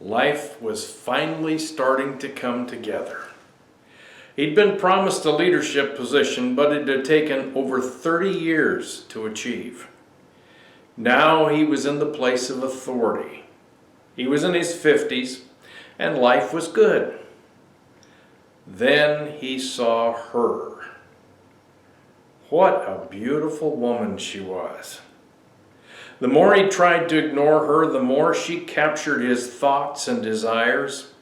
Life was finally starting to come together. He'd been promised a leadership position, but it had taken over 30 years to achieve. Now he was in the place of authority. He was in his 50s, and life was good. Then he saw her. What a beautiful woman she was. The more he tried to ignore her, the more she captured his thoughts and desires.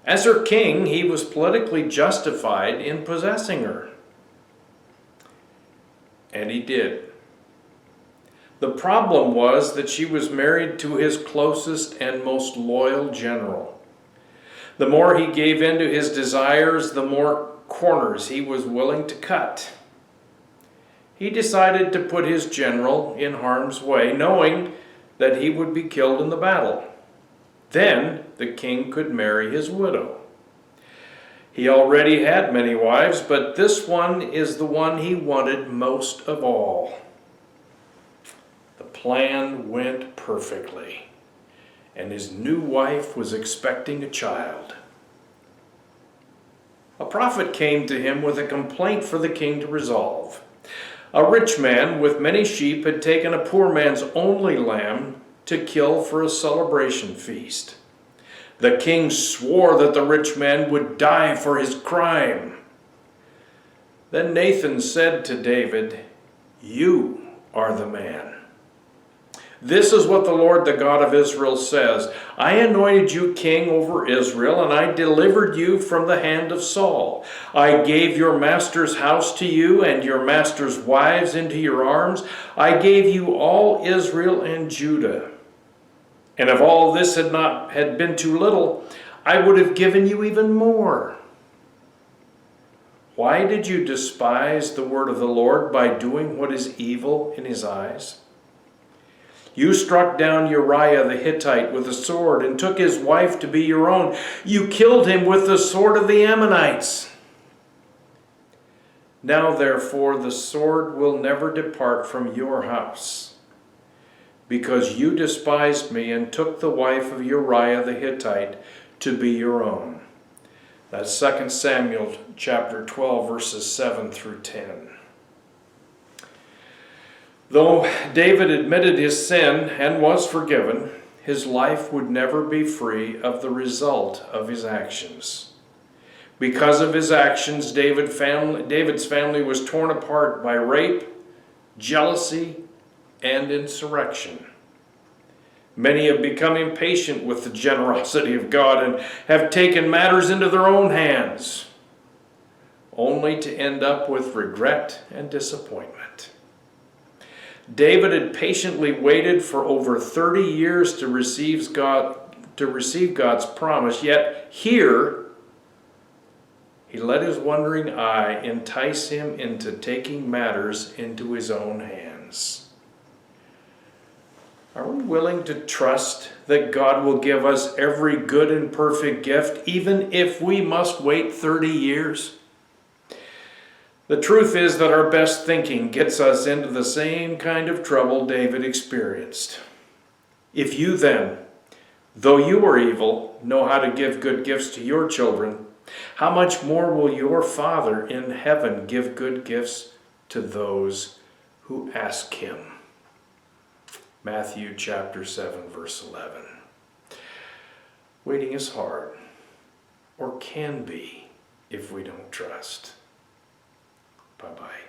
As her king, he was politically justified in possessing her. And he did. The problem was that she was married to his closest and most loyal general. The more he gave in to his desires, the more corners he was willing to cut. He decided to put his general in harm's way, knowing that he would be killed in the battle. Then the king could marry his widow. He already had many wives, but this one is the one he wanted most of all. The plan went perfectly, and his new wife was expecting a child. A prophet came to him with a complaint for the king to resolve. A rich man with many sheep had taken a poor man's only lamb to kill for a celebration feast. The king swore that the rich man would die for his crime. Then Nathan said to David, "You are the man. This is what the Lord, the God of Israel, says. I anointed you king over Israel, and I delivered you from the hand of Saul. I gave your master's house to you and your master's wives into your arms. I gave you all Israel and Judah. And if all this had been too little, I would have given you even more. Why did you despise the word of the Lord by doing what is evil in his eyes? You struck down Uriah the Hittite with a sword and took his wife to be your own. You killed him with the sword of the Ammonites. Now, therefore, the sword will never depart from your house, because you despised me and took the wife of Uriah the Hittite to be your own." That's 2 Samuel chapter 12, verses 7 through 10. Though David admitted his sin and was forgiven, his life would never be free of the result of his actions. Because of his actions, David's family was torn apart by rape, jealousy, and insurrection. Many have become impatient with the generosity of God and have taken matters into their own hands, only to end up with regret and disappointment. David had patiently waited for over 30 years to receive God's promise, yet here he let his wandering eye entice him into taking matters into his own hands. Are we willing to trust that God will give us every good and perfect gift, even if we must wait 30 years? The truth is that our best thinking gets us into the same kind of trouble David experienced. If you then, though you are evil, know how to give good gifts to your children, how much more will your Father in heaven give good gifts to those who ask him? Matthew chapter 7, verse 11. Waiting is hard, or can be, if we don't trust. Bye-bye.